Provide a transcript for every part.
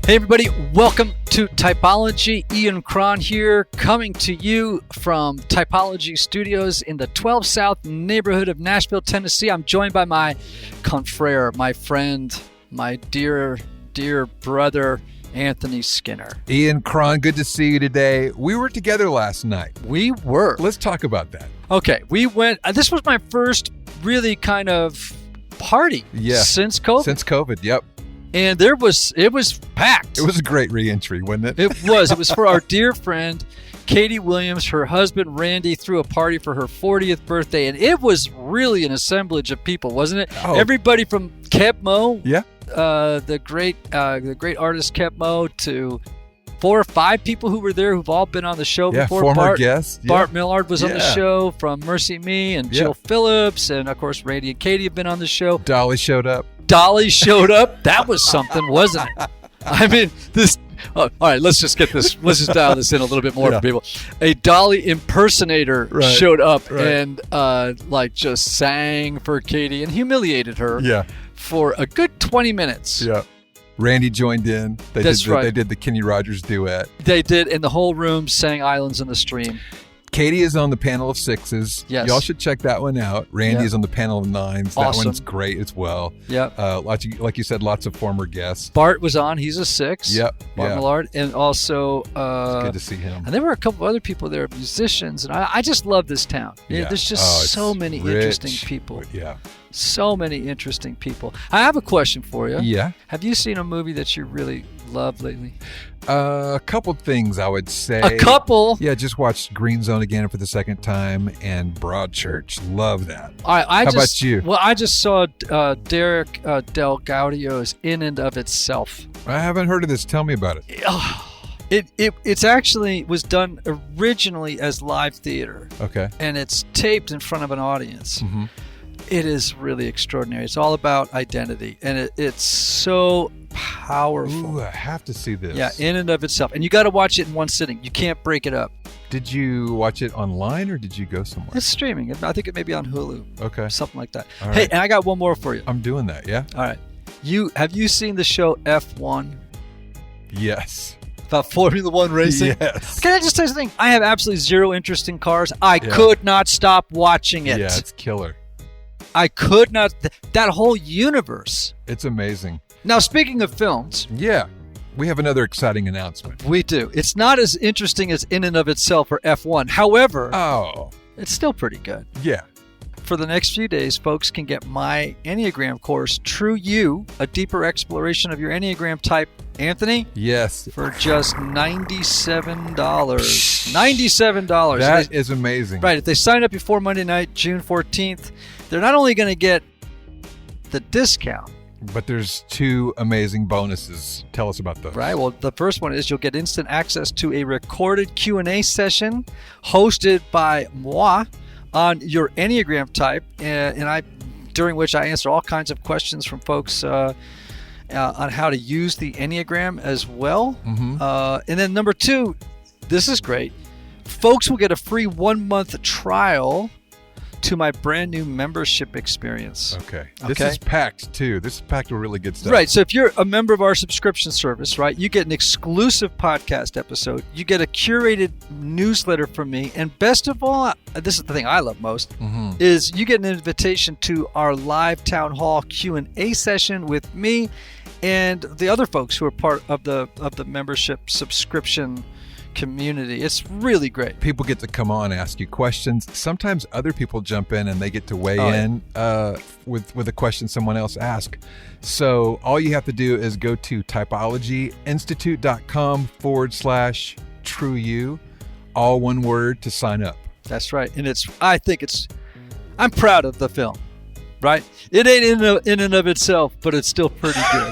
Hey everybody, welcome to Typology. Ian Cron here, coming to you from Typology Studios in the 12 South neighborhood of Nashville, Tennessee. I'm joined by my confrere, my friend, my dear brother, Anthony Skinner. Ian Cron, good to see you today. We were together last night. We were. Let's talk about that. Okay, we went, this was my first really kind of party since COVID. Since COVID, yep. And it was packed. It was a great re-entry, wasn't it? It was. It was for our dear friend, Katie Williams. Her husband, Randy, threw a party for her 40th birthday. And it was really an assemblage of people, wasn't it? Oh. Everybody from Keb Mo, Yeah. the great artist Keb Mo, to 4 or 5 people who were there who've all been on the show before. Former guests. Bart Millard was on the show from Mercy Me, and Jill Phillips. And, of course, Randy and Katie have been on the show. Dolly showed up. That was something, wasn't it? I mean, this. Oh, all right, let's just get this. Let's just dial this in a little bit more for people. A Dolly impersonator showed up and just sang for Katie and humiliated her for a good 20 minutes. Yeah. Randy joined in. They did the Kenny Rogers duet. They did, and the whole room sang Islands in the Stream. Katie is on the panel of 6s. Yes. Y'all should check that one out. Randy is on the panel of 9s. That Awesome. one's great as well. Yep. Like you said, lots of former guests. Bart was on. He's a 6. Yep. Bart Millard. And also... it's good to see him. And there were a couple of other people there, musicians. And I just love this town. Yeah. There's just so many interesting people. Yeah. So many interesting people. I have a question for you. Yeah. Have you seen a movie that you really loved lately? A couple things I would say. A couple? Yeah, just watched Green Zone again for the second time and Broadchurch. Love that. How about you? Well, I just saw Derek Del Gaudio's In and of Itself. I haven't heard of this. Tell me about it. It's actually was done originally as live theater. Okay. And it's taped in front of an audience. Mm-hmm. It is really extraordinary. It's all about identity, and it's so powerful. Ooh, I have to see this. Yeah, in and of itself. And you got to watch it in one sitting. You can't break it up. Did you watch it online or did you go somewhere? It's streaming. I think it may be on Hulu. Okay. Something like that. All Hey, right. and I got one more for you. I'm doing that, yeah? All right. Have you seen the show F1? Yes. About Formula One racing? Yes. Can I just tell you something? I have absolutely zero interest in cars. I could not stop watching it. Yeah, it's killer. I could not. That whole universe. It's amazing. Now, speaking of films. Yeah. We have another exciting announcement. We do. It's not as interesting as In and of Itself or F1. However, it's still pretty good. Yeah. For the next few days, folks can get my Enneagram course, True You, a deeper exploration of your Enneagram type. Anthony? Yes. For just $97. $97. That is amazing. Right. If they sign up before Monday night, June 14th, they're not only going to get the discount, but there's 2 amazing bonuses. Tell us about those. Right. Well, the first one is you'll get instant access to a recorded Q&A session hosted by moi on your Enneagram type, during which I answer all kinds of questions from folks on how to use the Enneagram as well. Mm-hmm. And then number 2, this is great. Folks will get a free 1-month trial to my brand new membership experience. Okay. This is packed too. This is packed with really good stuff. Right. So if you're a member of our subscription service, right, you get an exclusive podcast episode. You get a curated newsletter from me. And best of all, this is the thing I love most, is you get an invitation to our live town hall Q&A session with me and the other folks who are part of the membership subscription community. It's really great. People get to come on, ask you questions. Sometimes other people jump in and they get to weigh in with a question someone else asked. So all you have to do is go to typologyinstitute.com/TrueYou, all one word, to sign up. That's right. And I'm proud of the film, right? It ain't in and of itself, but it's still pretty good.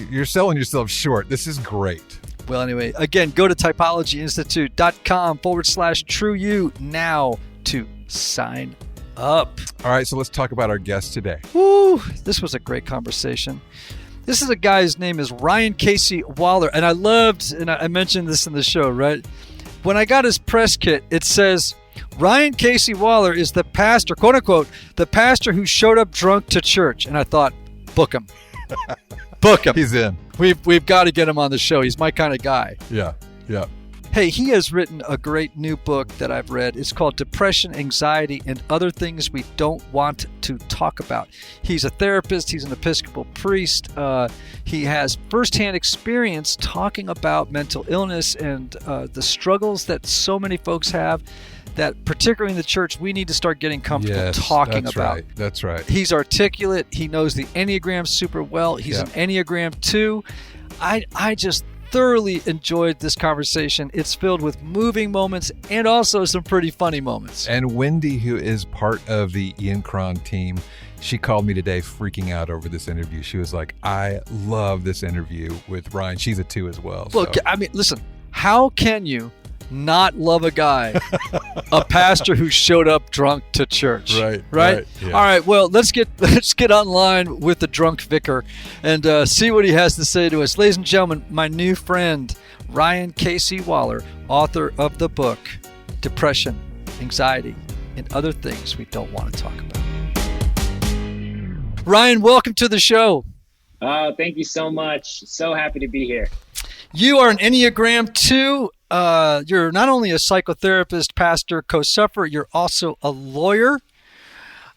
You're selling yourself short. This is great. Well, anyway, again, go to typologyinstitute.com/TrueYou now to sign up. All right, so let's talk about our guest today. Woo, this was a great conversation. This is a guy, his name is Ryan Casey Waller, and I mentioned this in the show, right? When I got his press kit, it says, Ryan Casey Waller is the pastor, quote unquote, the pastor who showed up drunk to church. And I thought, book him. Book him. He's in. We've got to get him on the show. He's my kind of guy. Yeah. Hey, he has written a great new book that I've read. It's called Depression, Anxiety, and Other Things We Don't Want to Talk About. He's a therapist. He's an Episcopal priest. He has firsthand experience talking about mental illness and the struggles that so many folks have that, particularly in the church, we need to start getting comfortable talking about. Right. That's right. He's articulate. He knows the Enneagram super well. He's an Enneagram 2. I just thoroughly enjoyed this conversation. It's filled with moving moments and also some pretty funny moments. And Wendy, who is part of the Ian Cron team, she called me today freaking out over this interview. She was like, I love this interview with Ryan. She's a 2 as well. Look, I mean, listen, how can you not love a guy, a pastor who showed up drunk to church? Right? Yeah. All right, well, let's get online with the drunk vicar and see what he has to say to us. Ladies and gentlemen, my new friend, Ryan Casey Waller, author of the book, Depression, Anxiety, and Other Things We Don't Want to Talk About. Ryan, welcome to the show. Thank you so much. So happy to be here. You are an Enneagram 2. You're not only a psychotherapist, pastor, co-sufferer, you're also a lawyer.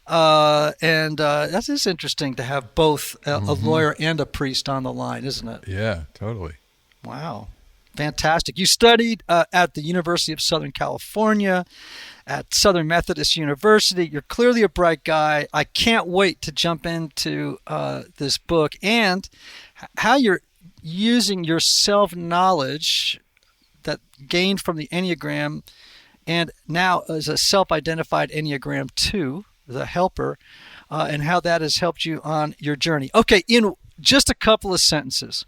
And that is interesting to have both a lawyer and a priest on the line, isn't it? Yeah, totally. Wow. Fantastic. You studied at the University of Southern California, at Southern Methodist University. You're clearly a bright guy. I can't wait to jump into this book and how you're using your self-knowledge that gained from the Enneagram and now as a self-identified Enneagram 2, the helper, and how that has helped you on your journey. Okay, in just a couple of sentences,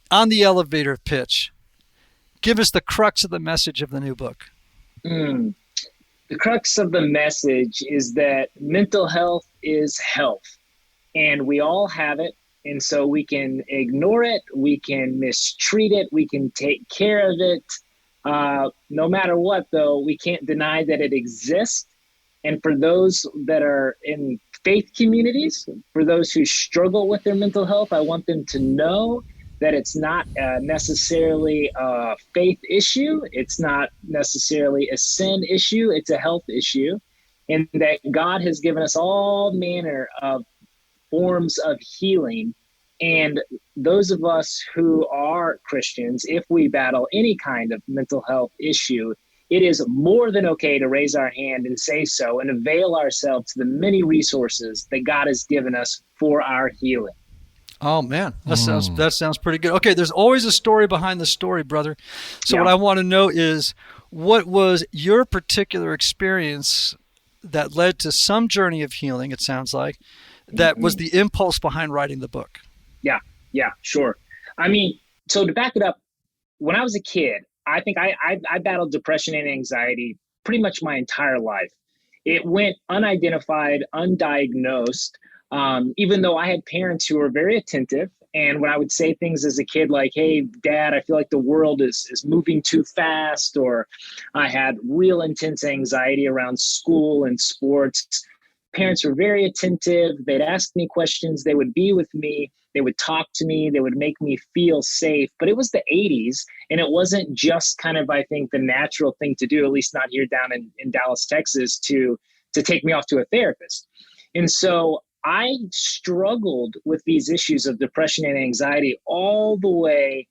on the elevator pitch, give us the crux of the message of the new book. The crux of the message is that mental health is health, and we all have it. And so we can ignore it, we can mistreat it, we can take care of it. No matter what, though, we can't deny that it exists. And for those that are in faith communities, for those who struggle with their mental health, I want them to know that it's not necessarily a faith issue. It's not necessarily a sin issue. It's a health issue. And that God has given us all manner of forms of healing. And those of us who are Christians, if we battle any kind of mental health issue, it is more than okay to raise our hand and say so and avail ourselves to the many resources that God has given us for our healing. Oh, man, that sounds pretty good. Okay, there's always a story behind the story, brother. So what I want to know is, what was your particular experience that led to some journey of healing, it sounds like, that was the impulse behind writing the book? Yeah, sure. I mean, so to back it up, when I was a kid, I think I battled depression and anxiety pretty much my entire life. It went unidentified, undiagnosed, even though I had parents who were very attentive. And when I would say things as a kid like, hey, Dad, I feel like the world is moving too fast, or I had real intense anxiety around school and sports, parents were very attentive. They'd ask me questions. They would be with me. They would talk to me. They would make me feel safe. But it was the 80s, and it wasn't just kind of, I think, the natural thing to do, at least not here down in Dallas, Texas, to take me off to a therapist. And so I struggled with these issues of depression and anxiety all the way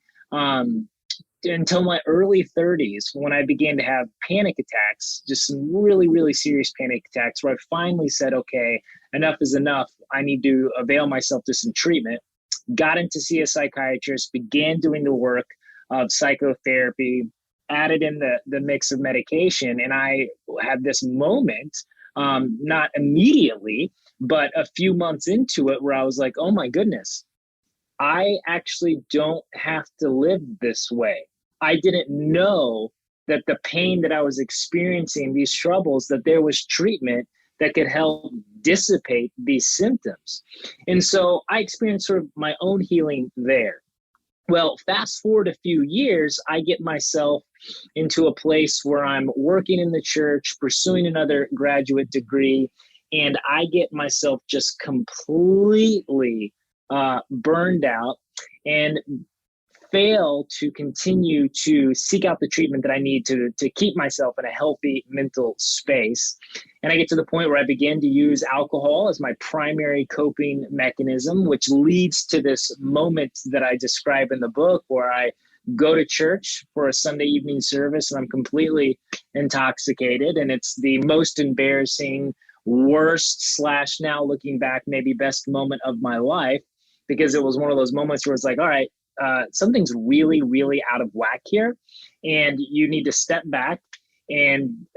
until my early 30s, when I began to have panic attacks, just some really, really serious panic attacks, where I finally said, okay, enough is enough. I need to avail myself to some treatment. Got in to see a psychiatrist, began doing the work of psychotherapy, added in the mix of medication. And I had this moment, not immediately, but a few months into it, where I was like, oh my goodness, I actually don't have to live this way. I didn't know that the pain that I was experiencing, these troubles, that there was treatment that could help dissipate these symptoms. And so I experienced sort of my own healing there. Well, fast forward a few years, I get myself into a place where I'm working in the church, pursuing another graduate degree, and I get myself just completely burned out, and fail to continue to seek out the treatment that I need to keep myself in a healthy mental space. And I get to the point where I begin to use alcohol as my primary coping mechanism, which leads to this moment that I describe in the book where I go to church for a Sunday evening service and I'm completely intoxicated. And it's the most embarrassing, worst / now looking back, maybe best moment of my life, because it was one of those moments where it's like, all right, something's really, really out of whack here. And you need to step back and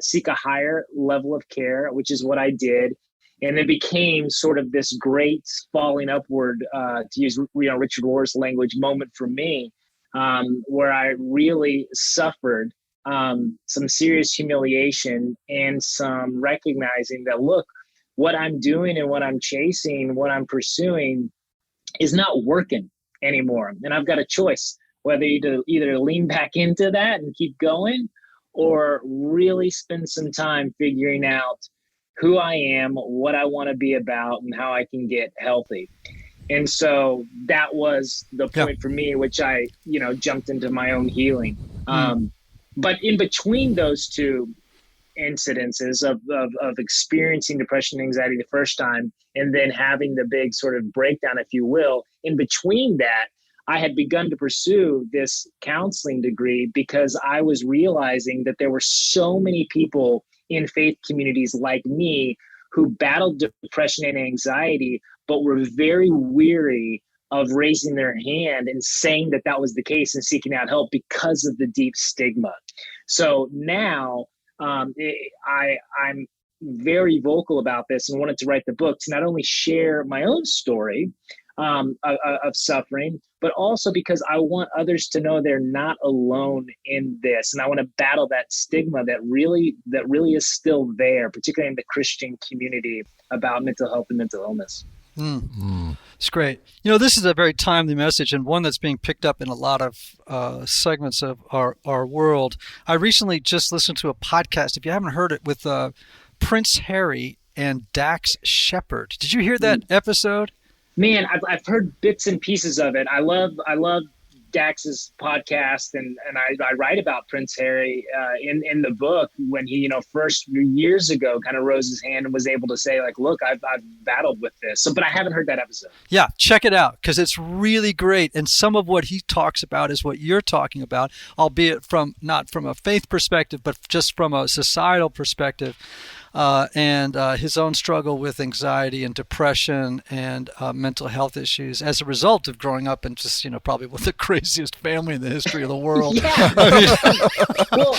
seek a higher level of care, which is what I did. And it became sort of this great falling upward, to use Richard Rohr's language, moment for me, where I really suffered some serious humiliation and some recognizing that, look, what I'm doing and what I'm chasing, what I'm pursuing is not working anymore. And I've got a choice whether to either lean back into that and keep going, or really spend some time figuring out who I am, what I want to be about, and how I can get healthy. And so that was the point for me, which I, jumped into my own healing. But in between those two incidences of experiencing depression and anxiety the first time, and then having the big sort of breakdown, if you will, in between that, I had begun to pursue this counseling degree because I was realizing that there were so many people in faith communities like me who battled depression and anxiety, but were very weary of raising their hand and saying that that was the case and seeking out help because of the deep stigma. So now I'm very vocal about this and wanted to write the book to not only share my own story of suffering, but also because I want others to know they're not alone in this. And I want to battle that stigma that really is still there, particularly in the Christian community, about mental health and mental illness. It's great. This is a very timely message, and one that's being picked up in a lot of segments of our world. I recently just listened to a podcast, if you haven't heard it, with Prince Harry and Dax Shepard. Did you hear that episode? Man, I've heard bits and pieces of it. I love Dax's podcast, and I write about Prince Harry in the book when he, first years ago kind of rose his hand and was able to say, like, look, I've battled with this. So, but I haven't heard that episode. Yeah, check it out because it's really great. And some of what he talks about is what you're talking about, albeit not from a faith perspective, but just from a societal perspective. And his own struggle with anxiety and depression and mental health issues as a result of growing up in just, probably one of the craziest family in the history of the world. Well,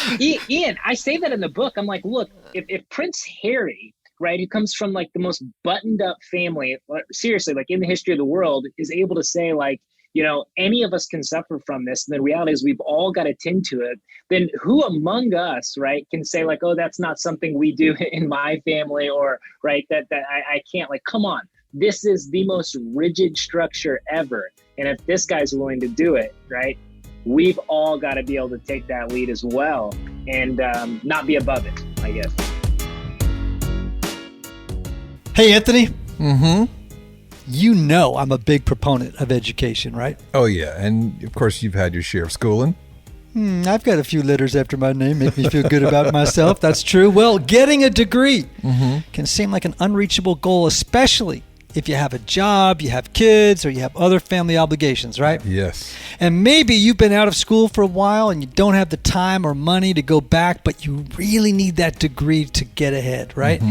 Ian, I say that in the book. I'm like, look, if Prince Harry, right, who comes from like the most buttoned up family, seriously, like in the history of the world, is able to say like, any of us can suffer from this. And the reality is we've all got to tend to it. Then who among us, right, can say like, oh, that's not something we do in my family, or right, that I can't, like, come on, this is the most rigid structure ever. And if this guy's willing to do it, right, we've all got to be able to take that lead as well and not be above it, I guess. Hey, Anthony. Mm-hmm. I'm a big proponent of education, right? Oh, yeah. And, of course, you've had your share of schooling. I've got a few letters after my name, make me feel good about myself. That's true. Well, getting a degree can seem like an unreachable goal, especially if you have a job, you have kids, or you have other family obligations, right? Yes. And maybe you've been out of school for a while and you don't have the time or money to go back, but you really need that degree to get ahead, right?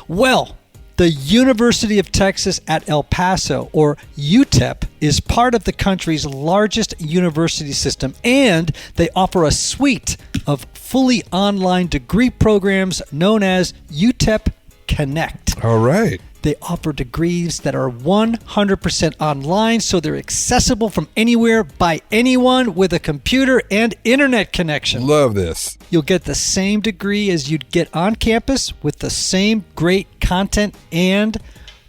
Well, the University of Texas at El Paso, or UTEP, is part of the country's largest university system, and they offer a suite of fully online degree programs known as UTEP Connect. All right. They offer degrees that are 100% online, so they're accessible from anywhere by anyone with a computer and internet connection. Love this. You'll get the same degree as you'd get on campus with the same great content and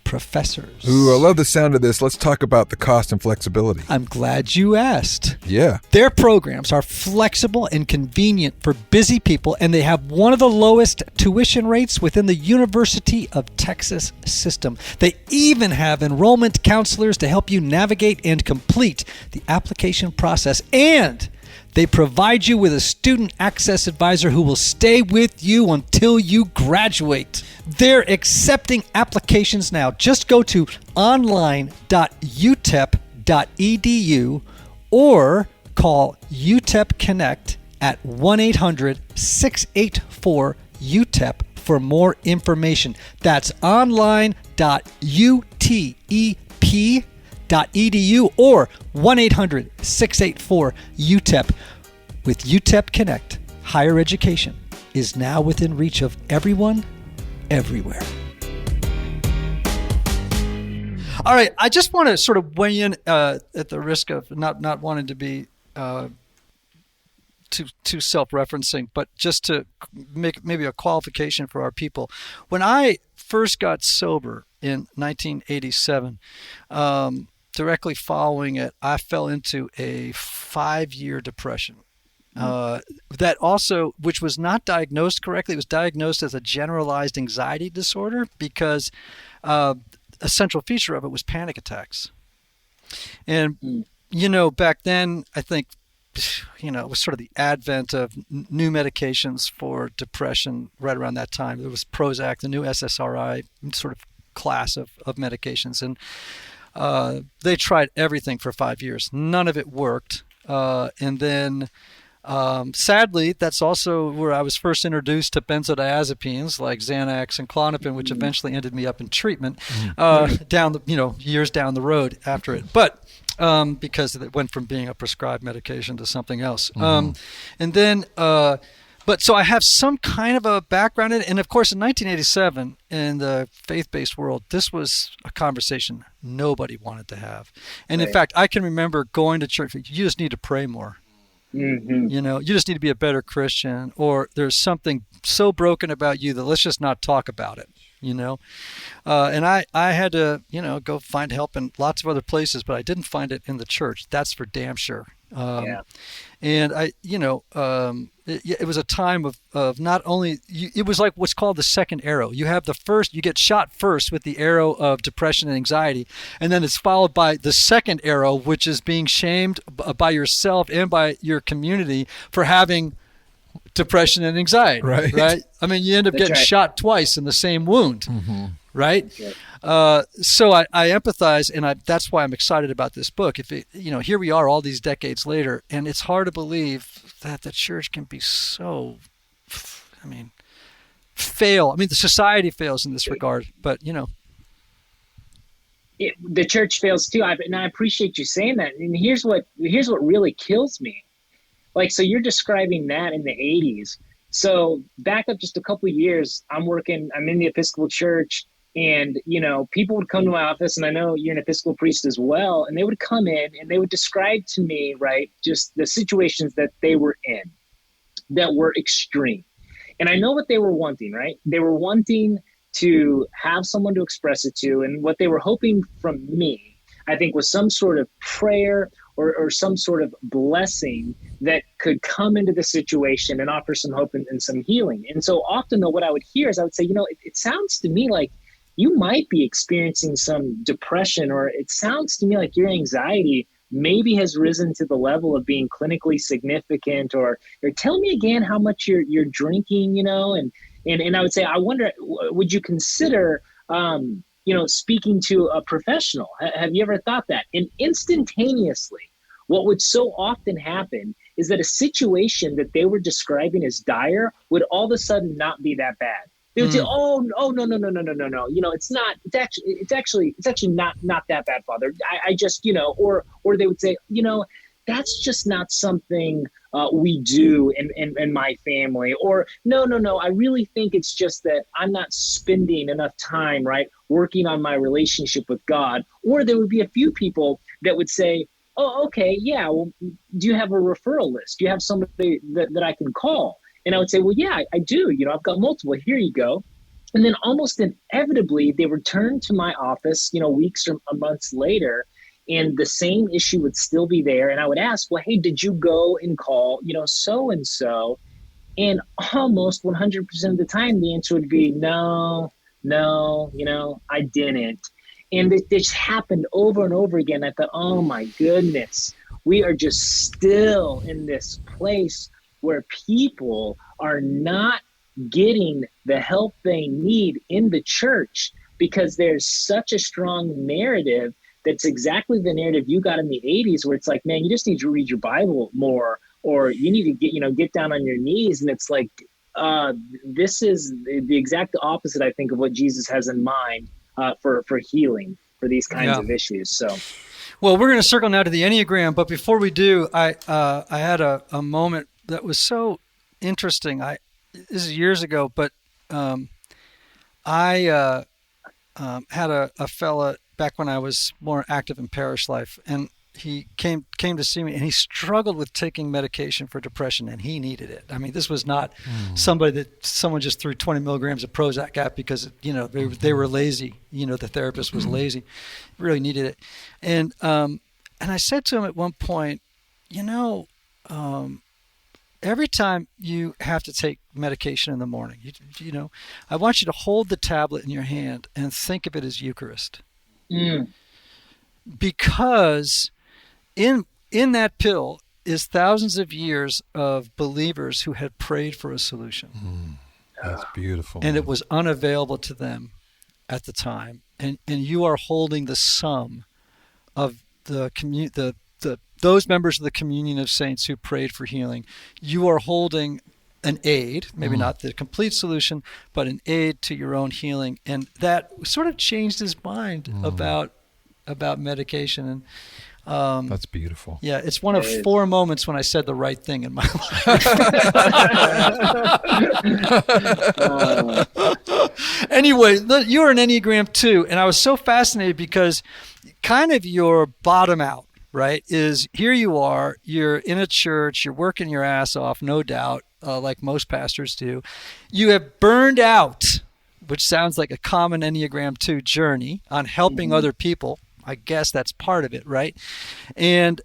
professors. Ooh, I love the sound of this. Let's talk about the cost and flexibility. I'm glad you asked. Yeah. Their programs are flexible and convenient for busy people, and they have one of the lowest tuition rates within the University of Texas system. They even have enrollment counselors to help you navigate and complete the application process, and they provide you with a student access advisor who will stay with you until you graduate. They're accepting applications now. Just go to online.utep.edu or call UTEP Connect at 1-800-684-UTEP for more information. That's online.utep.edu or 1-800-684-UTEP. With UTEP Connect, higher education is now within reach of everyone, everywhere. All right, I just want to sort of weigh in at the risk of not wanting to be too self-referencing, but just to make maybe a qualification for our people. When I first got sober in 1987, directly following it, I fell into a 5-year depression. That also, which was not diagnosed correctly, it was diagnosed as a generalized anxiety disorder because a central feature of it was panic attacks. And, back then, I think, it was sort of the advent of new medications for depression right around that time. There was Prozac, the new SSRI sort of class of medications. And they tried everything for 5 years. None of it worked. And then sadly, that's also where I was first introduced to benzodiazepines like Xanax and Klonopin, which eventually ended me up in treatment years down the road after it. But because it went from being a prescribed medication to something else. And then, so I have some kind of a background in it. And of course, in 1987, in the faith-based world, this was a conversation nobody wanted to have. And in fact, I can remember going to church. You just need to pray more. Mm-hmm. You just need to be a better Christian, or there's something so broken about you that let's just not talk about it, and I had to, go find help in lots of other places, but I didn't find it in the church. That's for damn sure. And I, it was a time of not only, it was like what's called the second arrow. You have you get shot first with the arrow of depression and anxiety, and then it's followed by the second arrow, which is being shamed by yourself and by your community for having depression and anxiety. Right? I mean, you end up getting shot twice in the same wound. Mm-hmm. Right? So I empathize, and that's why I'm excited about this book. Here we are all these decades later, and it's hard to believe that the church can be so, fail. The society fails in this regard, but the church fails too. And I appreciate you saying that. And here's what really kills me. So you're describing that in the 80s. So back up just a couple of years, I'm in the Episcopal Church. And, people would come to my office, and I know you're an Episcopal priest as well, and they would come in and they would describe to me, right, just the situations that they were in that were extreme. And I know what they were wanting, right? They were wanting to have someone to express it to, and what they were hoping from me, I think, was some sort of prayer or some sort of blessing that could come into the situation and offer some hope and some healing. And so often, though, what I would hear is I would say, it sounds to me like you might be experiencing some depression, or it sounds to me like your anxiety maybe has risen to the level of being clinically significant, or tell me again how much you're drinking, and I would say, I wonder, would you consider, speaking to a professional? Have you ever thought that? And instantaneously, what would so often happen is that a situation that they were describing as dire would all of a sudden not be that bad. They would say, "Oh, no. It's not. It's actually not that bad, Father. I just, or they would say, that's just not something we do in my family. Or no. I really think it's just that I'm not spending enough time, right, working on my relationship with God. Or there would be a few people that would say, oh, okay, yeah. Well, do you have a referral list? Do you have somebody that I can call? And I would say, well, yeah, I do. I've got multiple. Here you go. And then almost inevitably, they returned to my office, weeks or months later, and the same issue would still be there. And I would ask, well, hey, did you go and call, so and so? And almost 100% of the time, the answer would be no, I didn't. And this happened over and over again. I thought, oh my goodness, we are just still in this place where people are not getting the help they need in the church because there's such a strong narrative that's exactly the narrative you got in the 80s, where it's like, man, you just need to read your Bible more, or you need to get down on your knees. And it's like, this is the exact opposite, I think, of what Jesus has in mind for healing for these kinds of issues. So, well, we're going to circle now to the Enneagram, but before we do, I had a moment that was so interesting. This is years ago, but I had a fella back when I was more active in parish life, and he came to see me, and he struggled with taking medication for depression, and he needed it. I mean, this was not someone just threw 20 milligrams of Prozac at because they were lazy. The therapist was lazy. He really needed it, and I said to him at one point, every time you have to take medication in the morning, I want you to hold the tablet in your hand and think of it as Eucharist. Because in that pill is thousands of years of believers who had prayed for a solution. That's beautiful. And it was unavailable to them at the time. And you are holding the sum of those members of the communion of saints who prayed for healing. You are holding an aid, maybe not the complete solution, but an aid to your own healing. And that sort of changed his mind about medication. And that's beautiful. Yeah, it's one of 4 moments when I said the right thing in my life. Anyway, you're an Enneagram 2, and I was so fascinated because kind of your bottom out, right, is here you are, you're in a church, you're working your ass off, no doubt, like most pastors do. You have burned out, which sounds like a common Enneagram 2 journey on helping other people. I guess that's part of it, right? And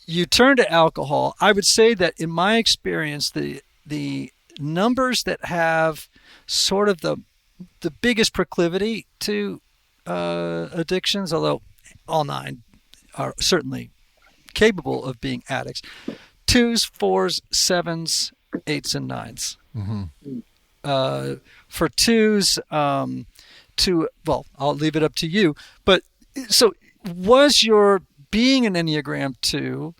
you turn to alcohol. I would say that in my experience, the numbers that have sort of the biggest proclivity to addictions, although all 9 are certainly capable of being addicts, 2s, 4s, 7s, 8s, and 9s. For 2s, well, I'll leave it up to you. But so was your being an Enneagram 2,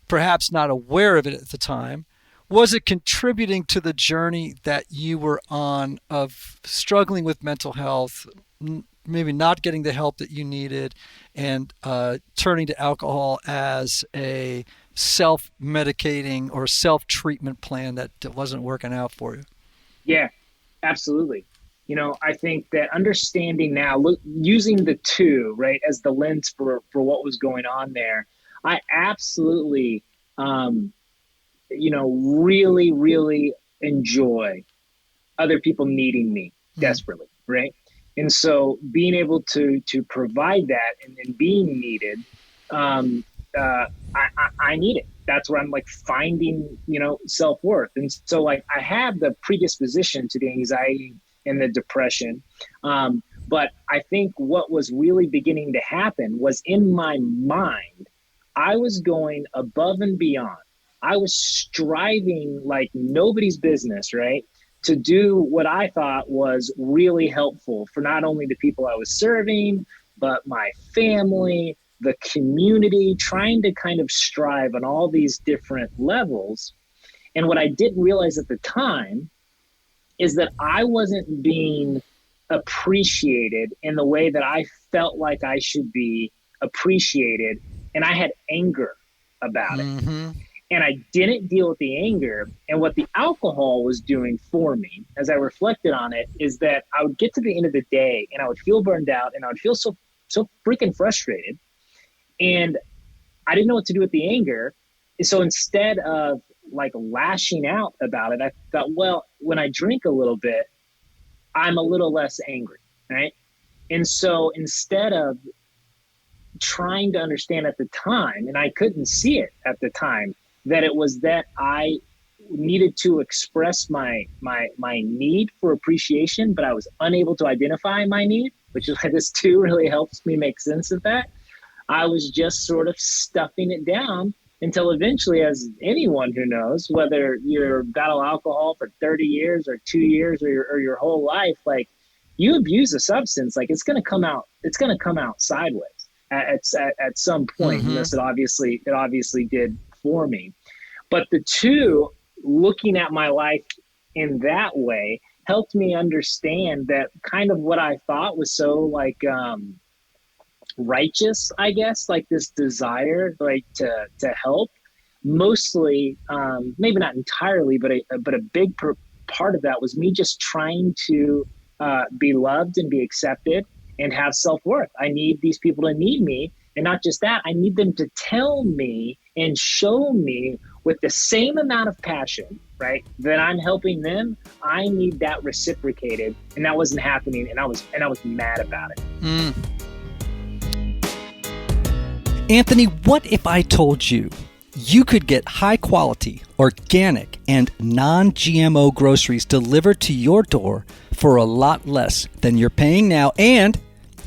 perhaps not aware of it at the time, was it contributing to the journey that you were on of struggling with mental health, maybe not getting the help that you needed, and turning to alcohol as a self-medicating or self-treatment plan that wasn't working out for you? Yeah, absolutely. I think that understanding now, using the 2, right, as the lens for what was going on there, I absolutely, really, really enjoy other people needing me desperately, right? And so being able to provide that and being needed, I need it. That's where I'm like finding, self-worth. And so like I have the predisposition to the anxiety and the depression. But I think what was really beginning to happen was in my mind, I was going above and beyond. I was striving like nobody's business, right? To do what I thought was really helpful for not only the people I was serving, but my family, the community, trying to kind of strive on all these different levels. And what I didn't realize at the time is that I wasn't being appreciated in the way that I felt like I should be appreciated. And I had anger about it. And I didn't deal with the anger. And what the alcohol was doing for me, as I reflected on it, is that I would get to the end of the day and I would feel burned out and I would feel so freaking frustrated. And I didn't know what to do with the anger. So instead of like lashing out about it, I thought, well, when I drink a little bit, I'm a little less angry, right? And so instead of trying to understand at the time, and I couldn't see it at the time, that it was that I needed to express my need for appreciation, but I was unable to identify my need, which is why this too really helps me make sense of that. I was just sort of stuffing it down until eventually, as anyone who knows, whether you're battle alcohol for 30 years or 2 years or your whole life, like you abuse a substance, like it's going to come out sideways at some point. Mm-hmm. Yes, it obviously did for me. But the two, looking at my life in that way, helped me understand that kind of what I thought was so like righteous, I guess, like this desire like to help, mostly maybe not entirely, but a big part of that was me just trying to be loved and be accepted and have self-worth. I need these people to need me, and not just that, I need them to tell me and show me with the same amount of passion, right, that I'm helping them. I need that reciprocated, and that wasn't happening, and I was mad about it. Anthony, what if I told you you could get high quality, organic, and non-GMO groceries delivered to your door for a lot less than you're paying now and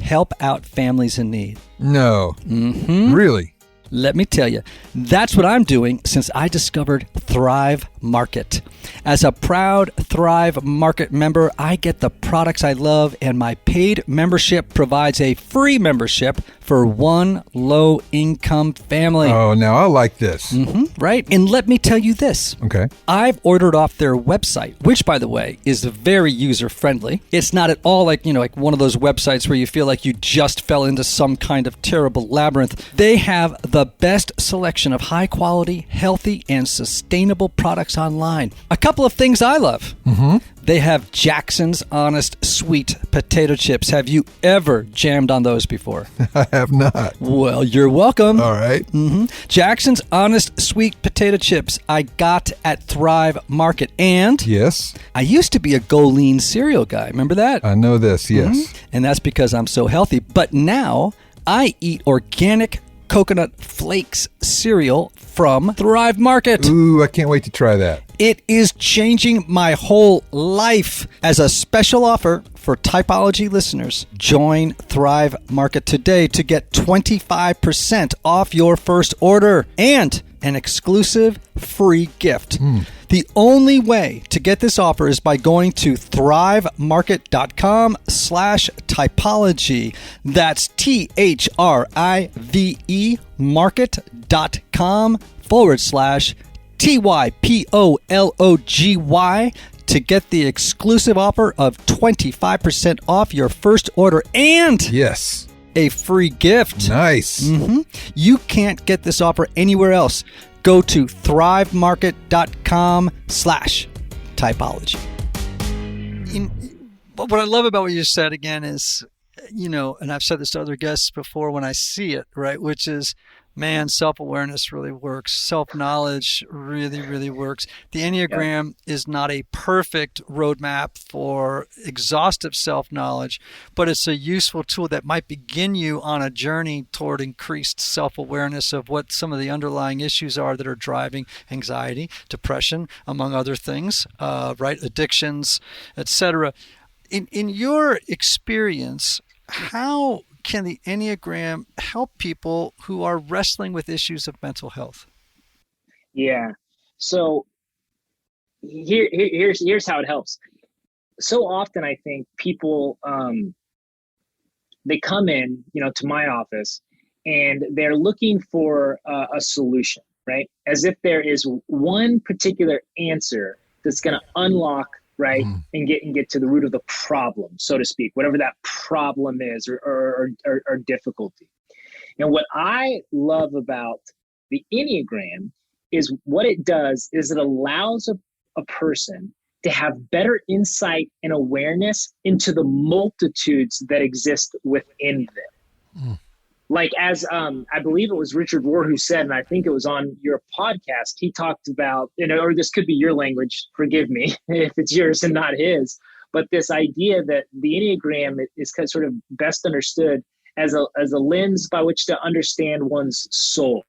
help out families in need? No. Mm-hmm. Really? Let me tell you, that's what I'm doing since I discovered Thrive Market. As a proud Thrive Market member, I get the products I love, and my paid membership provides a free membership for one low-income family. Oh, now I like this. Mm-hmm, right? And let me tell you this. Okay. I've ordered off their website, which, by the way, is very user-friendly. It's not at all like one of those websites where you feel like you just fell into some kind of terrible labyrinth. They have the best selection of high-quality, healthy, and sustainable products online. A couple of things I love. Mm-hmm. They have Jackson's Honest Sweet Potato Chips. Have you ever jammed on those before? I have not. Well, you're welcome. All right. Mm-hmm. Jackson's Honest Sweet Potato Chips I got at Thrive Market. And yes, I used to be a Go Lean cereal guy. Remember that? I know this, yes. Mm-hmm. And that's because I'm so healthy. But now I eat organic coconut flakes cereal from Thrive Market. Ooh, I can't wait to try that. It is changing my whole life. As a special offer for Typology listeners, join Thrive Market today to get 25% off your first order and an exclusive free gift. The only way to get this offer is by going to thrivemarket.com/typology. That's THRIVE market.com/TYPOLOGY to get the exclusive offer of 25% off your first order and yes, a free gift. Nice. Mm-hmm. You can't get this offer anywhere else. Go to thrivemarket.com/typology. What I love about what you said again is, and I've said this to other guests before when I see it, right, which is, man, self-awareness really works. Self-knowledge really, really works. The Enneagram is not a perfect roadmap for exhaustive self-knowledge, but it's a useful tool that might begin you on a journey toward increased self-awareness of what some of the underlying issues are that are driving anxiety, depression, among other things, right? Addictions, etc. In your experience, how can the Enneagram help people who are wrestling with issues of mental health? Yeah. So here's how it helps. So often I think people, they come in, to my office and they're looking for a solution, right? As if there is one particular answer that's going to unlock, right, and get to the root of the problem, so to speak, whatever that problem is or difficulty. And what I love about the Enneagram is what it does is it allows a person to have better insight and awareness into the multitudes that exist within them. Like as I believe it was Richard Rohr who said, and I think it was on your podcast, he talked about, or this could be your language, forgive me if it's yours and not his, but this idea that the Enneagram is kind of sort of best understood as a lens by which to understand one's soul.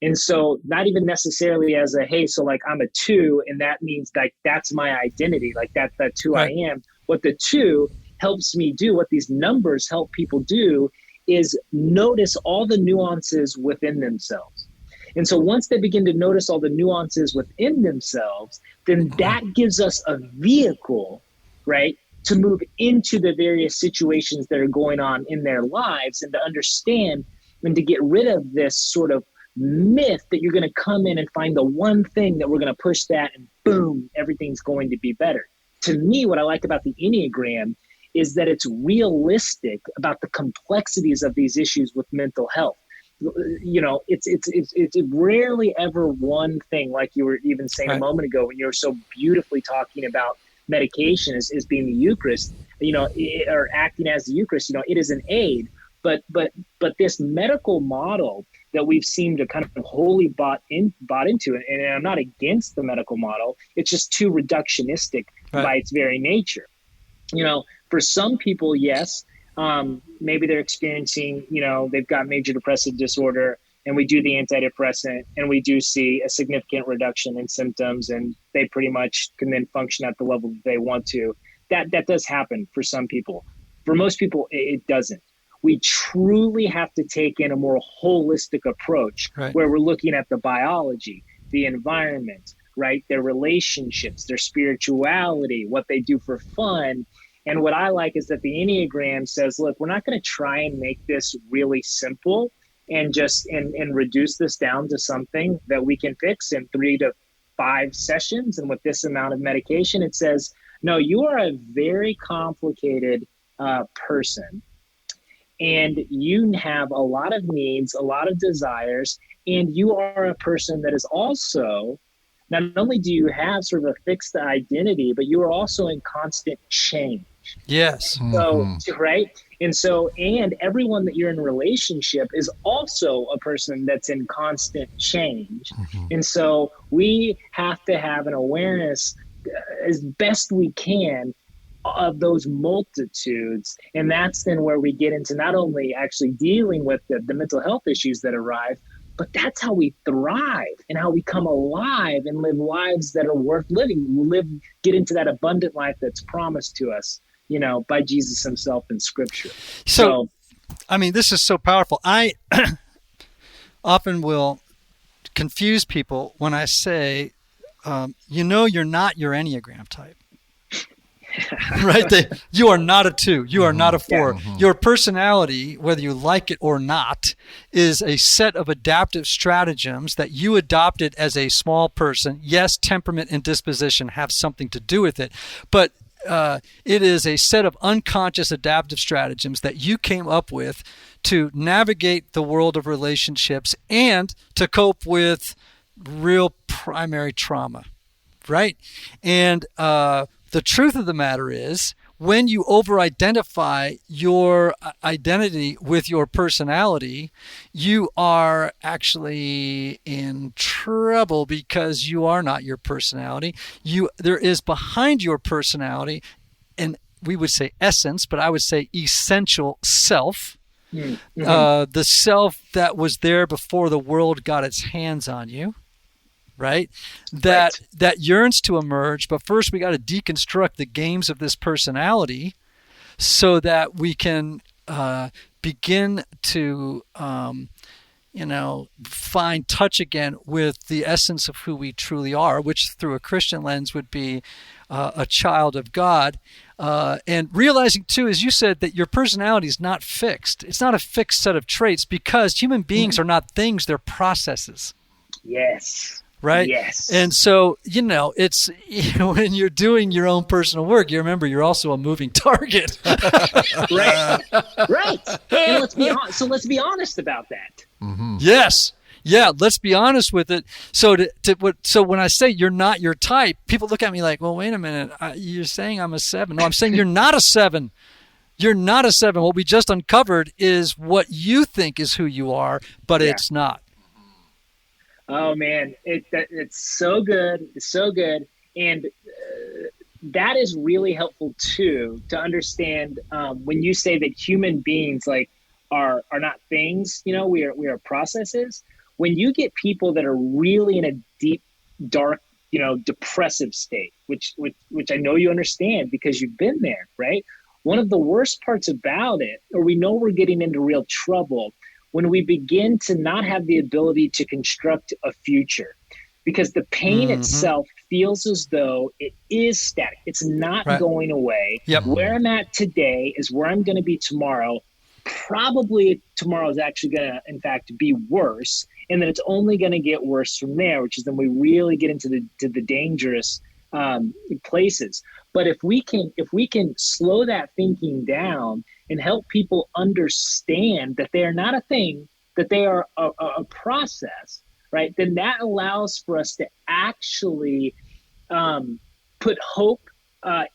And so not even necessarily as a, hey, so like I'm a 2 and that means like that's my identity, like that's who I am. What the 2 helps me do, what these numbers help people do, is notice all the nuances within themselves. And so once they begin to notice all the nuances within themselves, then that gives us a vehicle, right, to move into the various situations that are going on in their lives, and to understand and to get rid of this sort of myth that you're going to come in and find the one thing that we're going to push that and boom, everything's going to be better. To me, what I like about the Enneagram is that it's realistic about the complexities of these issues with mental health. You know, it's rarely ever one thing, like you were even saying a moment ago when you were so beautifully talking about medication as being the Eucharist, you know, or acting as the Eucharist. You know, it is an aid, but this medical model that we've seemed to kind of wholly bought into it, and I'm not against the medical model, it's just too reductionistic by its very nature. You know, for some people, yes, maybe they're experiencing, you know, they've got major depressive disorder, and we do the antidepressant and we do see a significant reduction in symptoms, and they pretty much can then function at the level that they want to. That does happen for some people. For most people, it doesn't. We truly have to take in a more holistic approach where we're looking at the biology, the environment, right? Their relationships, their spirituality, what they do for fun. And what I like is that the Enneagram says, look, we're not going to try and make this really simple and just and reduce this down to something that we can fix in 3 to 5 sessions and with this amount of medication. It says, no, you are a very complicated person. And you have a lot of needs, a lot of desires, and you are a person that is also, not only do you have sort of a fixed identity, but you are also in constant change. Yes. So, right? And so, and everyone that you're in a relationship is also a person that's in constant change. And so we have to have an awareness as best we can of those multitudes. And that's then where we get into not only actually dealing with the mental health issues that arrive, but that's how we thrive and how we come alive and live lives that are worth living. Get into that abundant life that's promised to us, you know, by Jesus himself in Scripture. So I mean, this is so powerful. I often will confuse people when I say, you know, you're not your Enneagram type. Right? You are not a 2. You are not a 4. Your personality, whether you like it or not, is a set of adaptive stratagems that you adopted as a small person. Yes, temperament and disposition have something to do with it, but it is a set of unconscious adaptive stratagems that you came up with to navigate the world of relationships and to cope with real primary trauma, right? And the truth of the matter is, when you over-identify your identity with your personality, you are actually in trouble because you are not your personality. There is behind your personality, and we would say essence, but I would say essential self. The self that was there before the world got its hands on you. Right? That yearns to emerge, but first we got to deconstruct the games of this personality so that we can begin to, find touch again with the essence of who we truly are, which through a Christian lens would be a child of God. And realizing too, as you said, that your personality is not fixed. It's not a fixed set of traits because human beings are not things, they're processes. Yes. Right? Yes. And so, it's, when you're doing your own personal work, you remember you're also a moving target. Right. And let's be honest about that. Yes. Yeah, let's be honest with it. So so when I say you're not your type, people look at me like, well, wait a minute, you're saying I'm a 7. No, I'm saying you're not a 7. You're not a 7. What we just uncovered is what you think is who you are, but it's not. Oh man, it's so good. It's so good. And that is really helpful too, to understand when you say that human beings like are not things, we are processes. When you get people that are really in a deep, dark, depressive state, which I know you understand because you've been there, right? One of the worst parts about it, or we know we're getting into real trouble, when we begin to not have the ability to construct a future, because the pain itself feels as though it is static. It's not going away. Yep. Where I'm at today is where I'm going to be tomorrow. Probably tomorrow is actually going to, in fact, be worse. And then it's only going to get worse from there, which is then we really get into the dangerous places. But if we can slow that thinking down and help people understand that they are not a thing, that they are a process, right, then that allows for us to actually put hope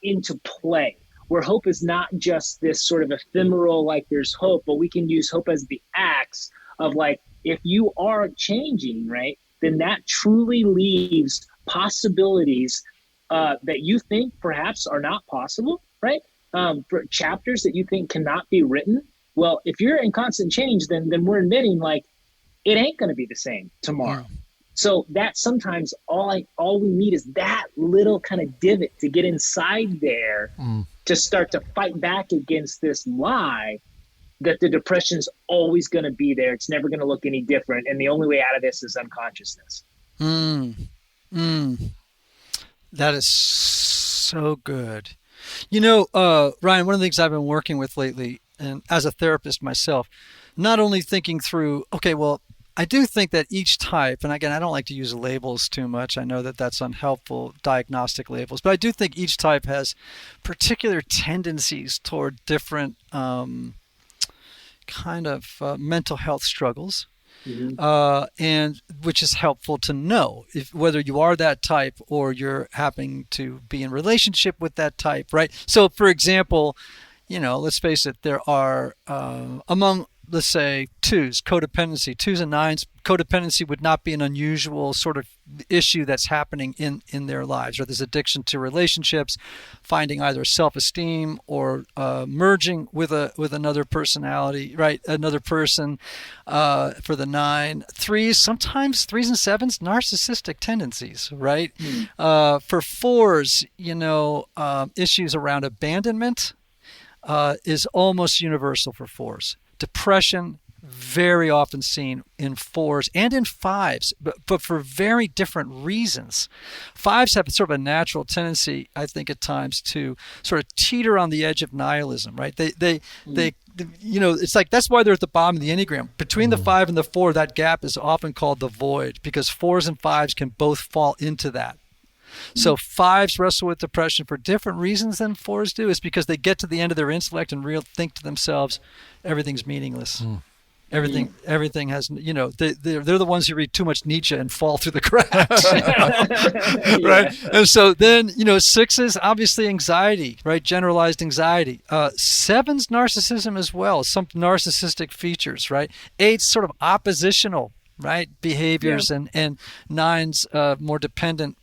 into play, where hope is not just this sort of ephemeral, like there's hope, but we can use hope as the axe of like, if you are changing, right, then that truly leaves possibilities that you think perhaps are not possible, right? For chapters that you think cannot be written. Well, if you're in constant change, then we're admitting like it ain't going to be the same tomorrow. So that sometimes all we need is that little kind of divot to get inside there to start to fight back against this lie that the depression's always going to be there. It's never going to look any different. And the only way out of this is unconsciousness. That is so good. Ryan, one of the things I've been working with lately, and as a therapist myself, not only thinking through, okay, well, I do think that each type, and again, I don't like to use labels too much. I know that that's unhelpful, diagnostic labels, but I do think each type has particular tendencies toward different mental health struggles. And which is helpful to know if whether you are that type or you're happening to be in relationship with that type, right? So, for example, let's face it, there are among, let's say, twos and nines, codependency would not be an unusual sort of issue that's happening in their lives, or there's addiction to relationships, finding either self-esteem or merging with another personality, right? Another person for the 9. Sometimes threes and sevens, narcissistic tendencies, right? For 4s, issues around abandonment is almost universal for 4s. Depression, very often seen in 4s and in 5s, but for very different reasons. 5s have sort of a natural tendency, I think, at times to sort of teeter on the edge of nihilism, right? They it's like that's why they're at the bottom of the Enneagram. Between the 5 and the 4, that gap is often called the void, because 4s and 5s can both fall into that. So 5s wrestle with depression for different reasons than 4s do. It's because they get to the end of their intellect and think to themselves, everything's meaningless. Everything has, they're the ones who read too much Nietzsche and fall through the cracks, right? And so then, 6s, obviously anxiety, right? Generalized anxiety. 7s, narcissism as well, some narcissistic features, right? 8s, sort of oppositional, right? Behaviors, and 9s, more dependent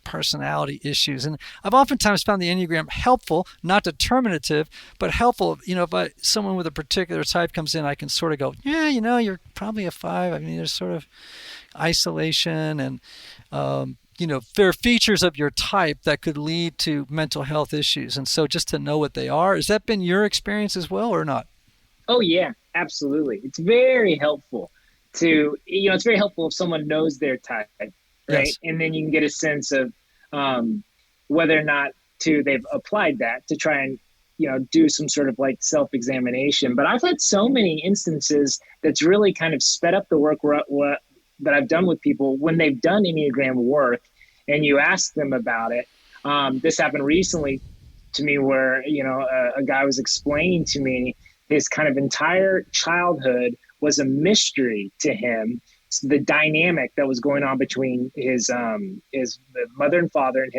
personality issues. And I've oftentimes found the Enneagram helpful, not determinative, but helpful. If someone with a particular type comes in, I can sort of go, you're probably a 5. I mean, there's sort of isolation and, there are features of your type that could lead to mental health issues. And so just to know what they are, has that been your experience as well or not? Oh, yeah, absolutely. It's very helpful it's very helpful if someone knows their type. Right. Yes. And then you can get a sense of whether or not they've applied that to try and, do some sort of like self-examination. But I've had so many instances that's really kind of sped up the work that I've done with people when they've done Enneagram work and you ask them about it. This happened recently to me where, a guy was explaining to me his kind of entire childhood was a mystery to him. The dynamic that was going on between his mother and father and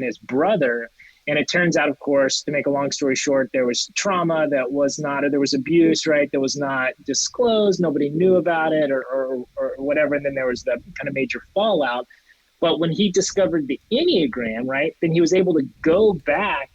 his brother. And it turns out, of course, to make a long story short, there was trauma that was not, or there was abuse, right, that was not disclosed. Nobody knew about it or whatever. And then there was the kind of major fallout. But when he discovered the Enneagram, right, then he was able to go back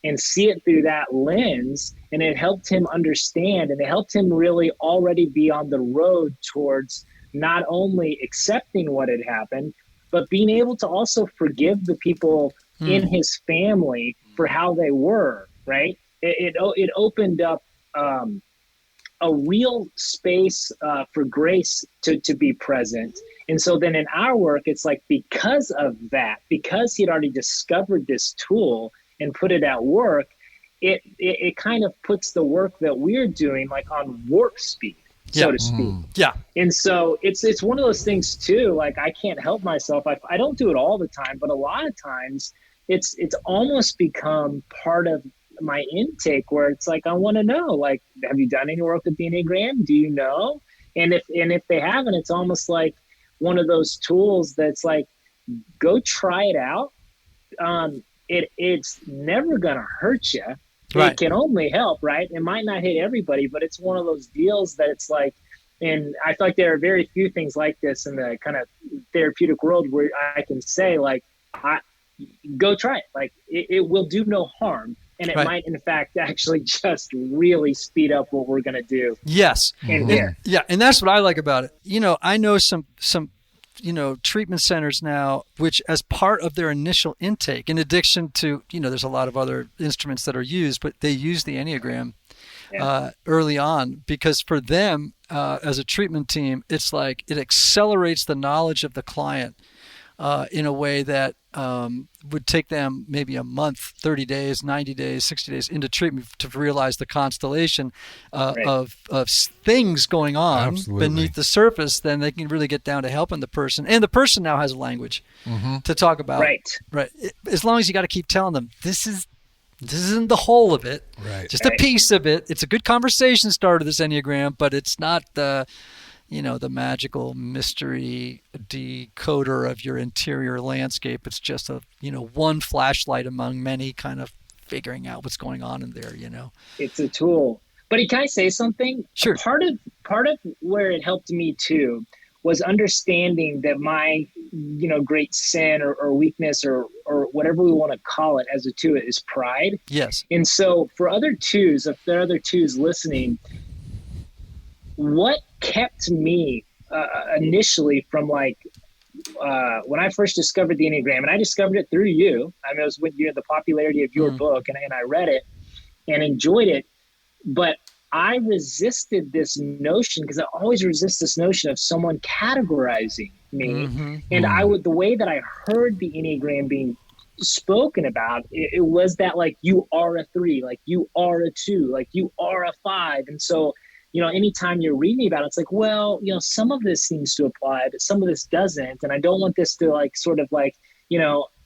and see it through that lens, and it helped him understand, and it helped him really already be on the road towards not only accepting what had happened, but being able to also forgive the people in his family for how they were, right? It opened up a real space for grace to be present. And so then in our work, it's like, because of that, because he'd already discovered this tool and put it at work, it kind of puts the work that we're doing like on warp speed, so to speak. Yeah. And so it's one of those things too, like I can't help myself. I don't do it all the time, but a lot of times it's almost become part of my intake, where it's like, I want to know, like, have you done any work with the Enneagram? Do you know? And if they haven't, it's almost like one of those tools that's like, go try it out. It's never going to hurt you. Right. It can only help, right? It might not hit everybody, but it's one of those deals that it's like, and I feel like there are very few things like this in the kind of therapeutic world where I can say, like, go try it. Like, it will do no harm. And it might, in fact, actually just really speed up what we're going to do. Yes. And that's what I like about it. You know, I know some treatment centers now, which as part of their initial intake, in addition to, there's a lot of other instruments that are used, but they use the Enneagram early on, because for them, as a treatment team, it's like it accelerates the knowledge of the client in a way that would take them maybe a month, 30 days, 90 days, 60 days into treatment to realize the constellation of things going on beneath the surface. Then they can really get down to helping the person. And the person now has a language to talk about. Right. As long as you got to keep telling them, this isn't the whole of it, just a piece of it. It's a good conversation starter, this Enneagram, but it's not the magical mystery decoder of your interior landscape. It's just one flashlight among many, kind of figuring out what's going on in there, It's a tool. But can I say something? Sure. Part of where it helped me too was understanding that my, great sin or weakness or whatever we want to call it as a two is pride. Yes. And so for other twos, if there are other twos listening, what kept me initially from when I first discovered the Enneagram, and I discovered it through you. I mean, it was with the popularity of your book, and I read it and enjoyed it. But I resisted this notion, because I always resist this notion of someone categorizing me. And the way that I heard the Enneagram being spoken about, it was that, like, you are a 3, like you are a 2, like you are a 5. And so, anytime you're reading about it, it's like, well, some of this seems to apply, but some of this doesn't. And I don't want this to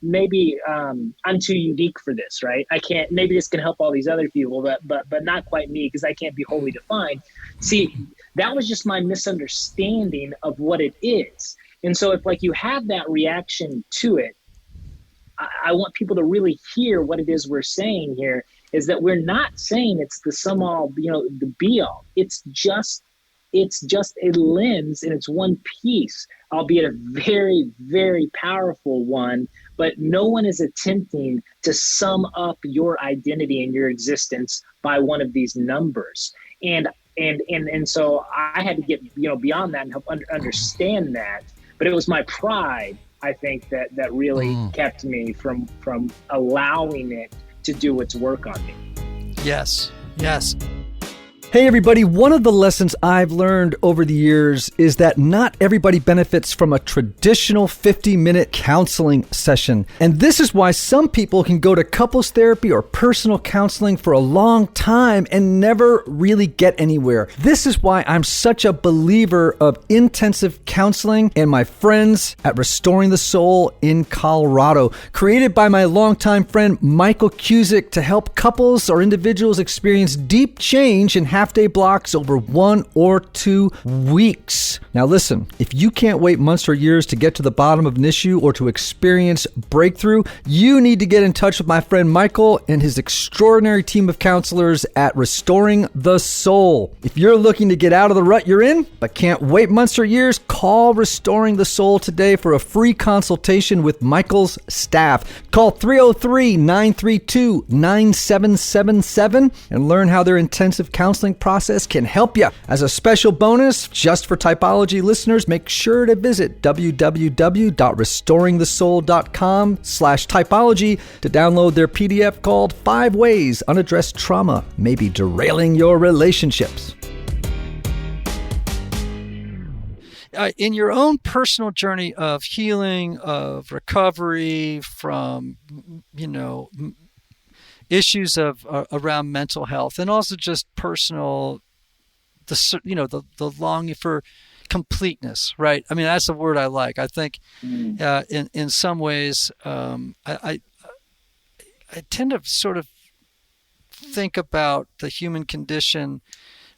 maybe I'm too unique for this, right? I can't, maybe this can help all these other people, but not quite me, because I can't be wholly defined. See, that was just my misunderstanding of what it is. And so if you have that reaction to it, I want people to really hear what it is we're saying here, is that we're not saying it's the sum all, the be all. It's just a lens, and it's one piece, albeit a very, very powerful one, but no one is attempting to sum up your identity and your existence by one of these numbers. And so I had to get, beyond that and help understand that. But it was my pride, I think, that really kept me from allowing it to do its work on me. Yes. Yes. Hey everybody, one of the lessons I've learned over the years is that not everybody benefits from a traditional 50-minute counseling session. And this is why some people can go to couples therapy or personal counseling for a long time and never really get anywhere. This is why I'm such a believer of intensive counseling and my friends at Restoring the Soul in Colorado, created by my longtime friend Michael Cusick to help couples or individuals experience deep change and half-day blocks over 1 or 2 weeks. Now listen, if you can't wait months or years to get to the bottom of an issue or to experience breakthrough, you need to get in touch with my friend Michael and his extraordinary team of counselors at Restoring the Soul. If you're looking to get out of the rut you're in, but can't wait months or years, call Restoring the Soul today for a free consultation with Michael's staff. Call 303-932-9777 and learn how their intensive counseling process can help you. As a special bonus, just for Typology listeners, make sure to visit www.restoringthesoul.com/typology to download their PDF called 5 Ways Unaddressed Trauma May Be Derailing Your Relationships. In your own personal journey of healing, of recovery from, issues of around mental health, and also just personal, the longing for completeness, right? I mean, that's the word I like. I think in some ways, I tend to sort of think about the human condition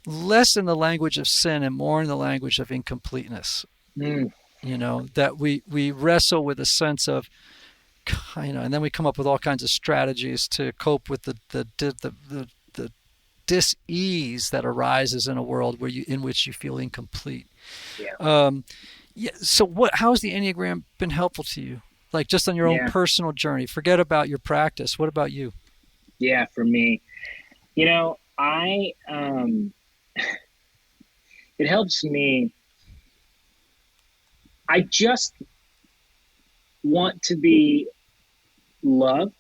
less in the language of sin and more in the language of incompleteness. That we wrestle with a sense of, and then we come up with all kinds of strategies to cope with the dis-ease that arises in a world in which you feel incomplete. So how has the Enneagram been helpful to you? Like just on your own personal journey, forget about your practice. What about you? Yeah, for me, it helps me. I just want to be loved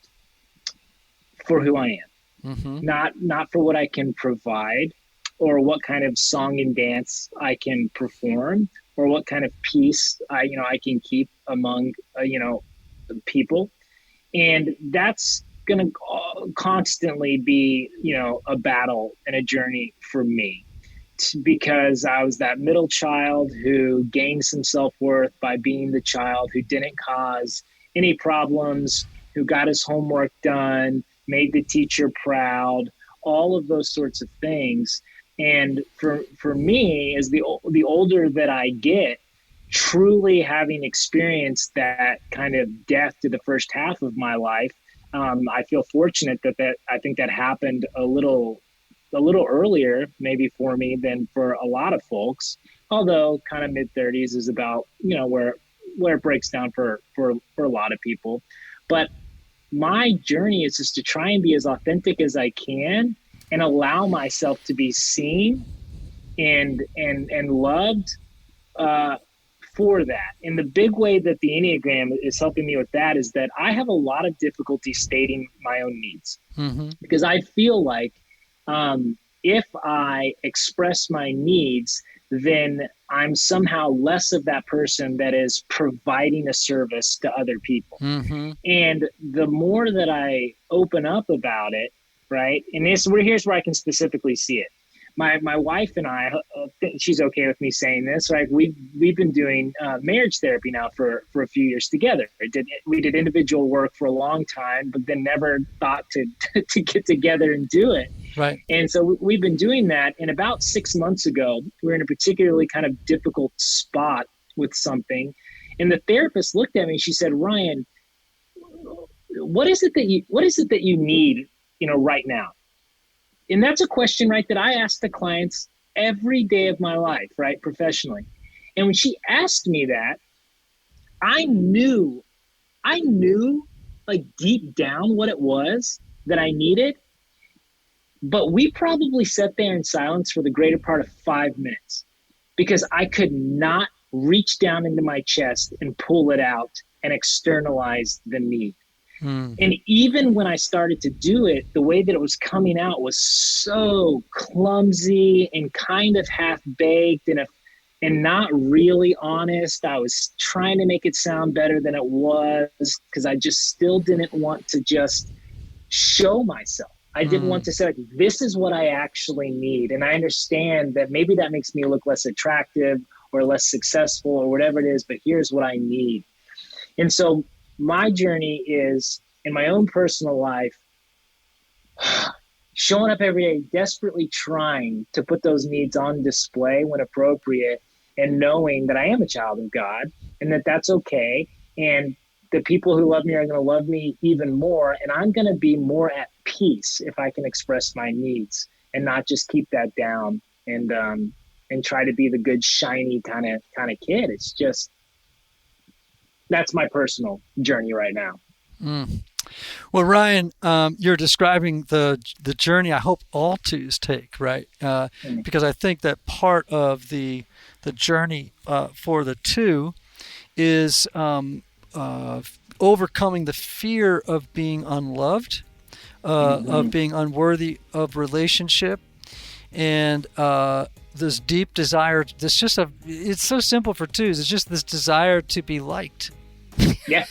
for who I am, not for what I can provide or what kind of song and dance I can perform or what kind of peace I can keep among people. And that's going to constantly be a battle and a journey for me, because I was that middle child who gained some self-worth by being the child who didn't cause any problems, who got his homework done, made the teacher proud, all of those sorts of things. And for me, as the older that I get, truly having experienced that kind of death to the first half of my life, I feel fortunate that I think that happened a little earlier, maybe for me than for a lot of folks. Although kind of mid-30s is about where it breaks down for a lot of people. But my journey is just to try and be as authentic as I can and allow myself to be seen and loved for that. And the big way that the Enneagram is helping me with that is that I have a lot of difficulty stating my own needs, because I feel like if I express my needs, then I'm somehow less of that person that is providing a service to other people. And the more that I open up about it, right? And here's where I can specifically see it. My wife and I, she's okay with me saying this, right? We've been doing marriage therapy now for a few years together. We did individual work for a long time, but then never thought to get together and do it. Right. And so we've been doing that. And about 6 months ago, we were in a particularly kind of difficult spot with something. And the therapist looked at me and she said, "Ryan, what is it that you need, right now?" And that's a question, right, that I ask the clients every day of my life, right, professionally. And when she asked me that, I knew like deep down what it was that I needed. But we probably sat there in silence for the greater part of 5 minutes because I could not reach down into my chest and pull it out and externalize the need. And even when I started to do it, the way that it was coming out was so clumsy and kind of half-baked and not really honest. I was trying to make it sound better than it was because I just still didn't want to just show myself. I didn't want to say, like, this is what I actually need. And I understand that maybe that makes me look less attractive or less successful or whatever it is, but here's what I need. And so my journey is, in my own personal life, showing up every day, desperately trying to put those needs on display when appropriate, and knowing that I am a child of God and that that's okay. And the people who love me are going to love me even more. And I'm going to be more at peace if I can express my needs and not just keep that down and try to be the good, shiny kind of kid. It's just, that's my personal journey right now. Mm. Well, Ryan, you're describing the journey I hope all twos take, right? Because I think that part of the journey for the two is overcoming the fear of being unloved, of being unworthy of relationship, and this deep desire. It's so simple for twos. It's just this desire to be liked. Yeah.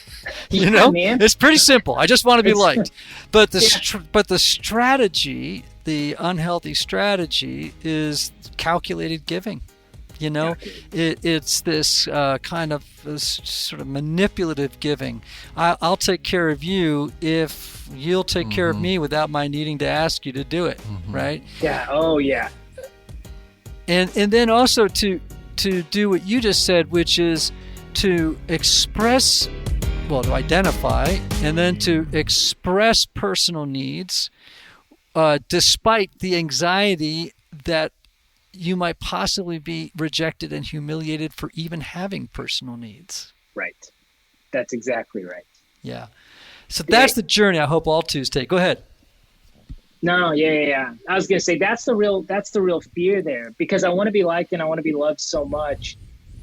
You know, man. It's pretty simple. I just want to be liked. But the strategy, the unhealthy strategy, is calculated giving. You know, it's this kind of this sort of manipulative giving. I'll take care of you if you'll take care of me without my needing to ask you to do it, right? Yeah. Oh, yeah. And then also to do what you just said, which is to express, well, to identify, and then to express personal needs, despite the anxiety that you might possibly be rejected and humiliated for even having personal needs. Right. That's exactly right. Yeah. So that's the journey I hope all twos take. Go ahead. No, yeah. I was gonna say that's the real fear there, because I want to be liked and I want to be loved so much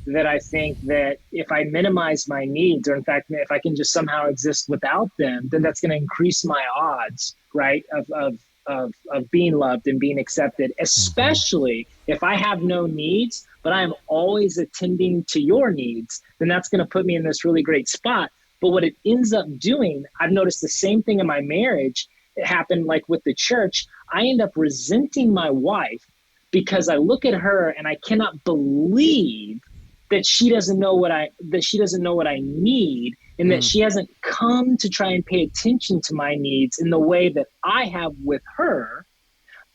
that I think that if I minimize my needs, or in fact, if I can just somehow exist without them, then that's going to increase my odds, right, of being loved and being accepted, especially if I have no needs, but I'm always attending to your needs, then that's going to put me in this really great spot. But what it ends up doing, I've noticed the same thing in my marriage. It happened like with the church. I end up resenting my wife because I look at her and I cannot believe that she doesn't know what I need, and that she hasn't come to try and pay attention to my needs in the way that I have with her.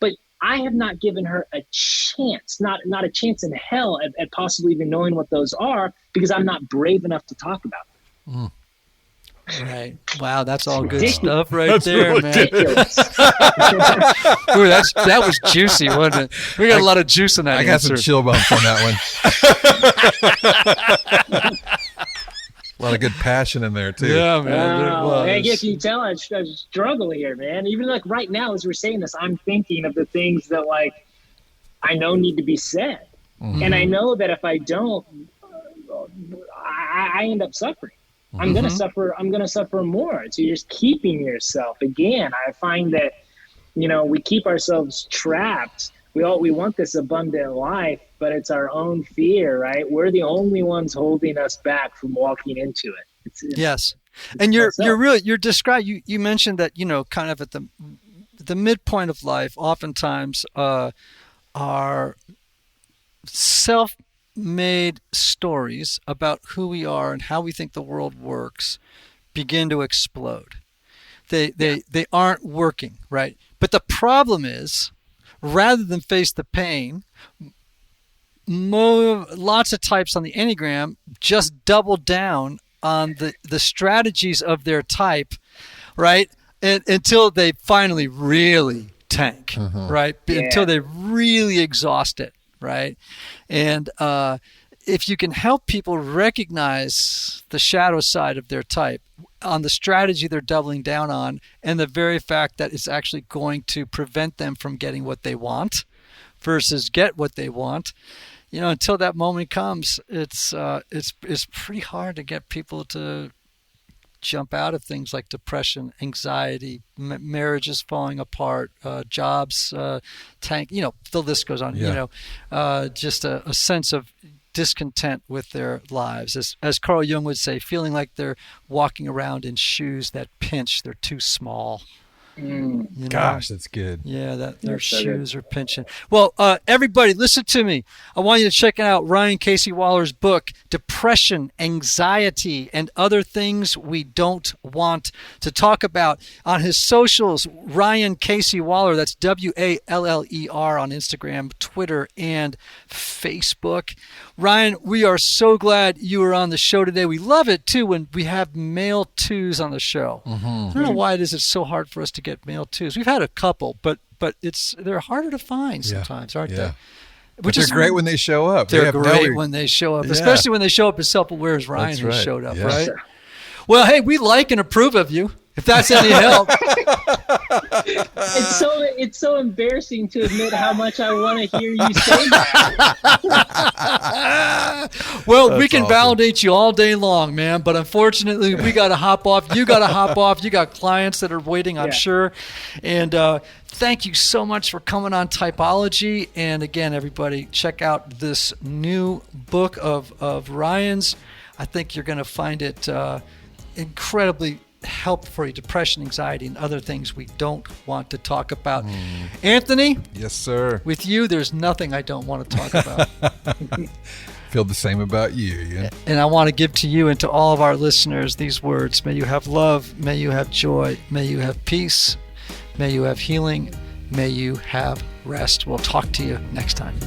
But I have not given her a chance, not a chance in hell at possibly even knowing what those are, because I'm not brave enough to talk about them. Right. Wow, that's all good Ridiculous. stuff right there, really man. Ridiculous. Ooh, that was juicy, wasn't it? We got a lot of juice in that I got answer. some chill bumps on that one. A lot of good passion in there too. Yeah, man. There was. I guess you can tell I struggle here, man. Even like right now, as we're saying this, I'm thinking of the things that like I know need to be said, and I know that if I don't, I end up suffering. I'm gonna suffer. I'm gonna suffer more. So you're just keeping yourself. Again, I find that, you know, we keep ourselves trapped. We want this abundant life, but it's our own fear, right? We're the only ones holding us back from walking into it. It's Yes, and you're describing. You mentioned that, you know, kind of at the midpoint of life, oftentimes our self-made stories about who we are and how we think the world works begin to explode. They aren't working, right? But the problem is, rather than face the pain, lots of types on the Enneagram just double down on the strategies of their type, right? Until they finally really tank, right? Until they really exhaust it, right? And if you can help people recognize the shadow side of their type on the strategy they're doubling down on, and the very fact that it's actually going to prevent them from getting what they want versus get what they want, you know, until that moment comes, it's pretty hard to get people to jump out of things like depression, anxiety, marriages falling apart, jobs tank, you know, the list goes on, you know, just a sense of discontent with their lives. As Carl Jung would say, feeling like they're walking around in shoes that pinch, they're too small, You know? Gosh, that's good. Yeah, that their That's so shoes are pinching. Well, everybody, listen to me. I want you to check out Ryan Casey Waller's book, Depression, Anxiety, and Other Things We Don't Want to Talk About. On his socials, Ryan Casey Waller, that's WALLER on Instagram, Twitter, and Facebook. Ryan, we are so glad you were on the show today. We love it, too, when we have male twos on the show. I don't know why it's so hard for us to get male twos. We've had a couple, but they're harder to find sometimes, aren't they? Which is great when they show up. They're great when they show up, especially when they show up as self-aware as Ryan who showed up, right? Well, hey, we like and approve of you, if that's any help. It's so embarrassing to admit how much I want to hear you say that. Well, we can validate you all day long, man, but unfortunately, we got to hop off. You got to hop off. You got clients that are waiting, I'm sure. And thank you so much for coming on Typology. And again, everybody, check out this new book of Ryan's. I think you're going to find it incredibly help for you, depression, anxiety, and other things we don't want to talk about. Anthony? Yes, sir. With you, there's nothing I don't want to talk about. Feel the same about you. Yeah. And I want to give to you and to all of our listeners these words. May you have love. May you have joy. May you have peace. May you have healing. May you have rest. We'll talk to you next time.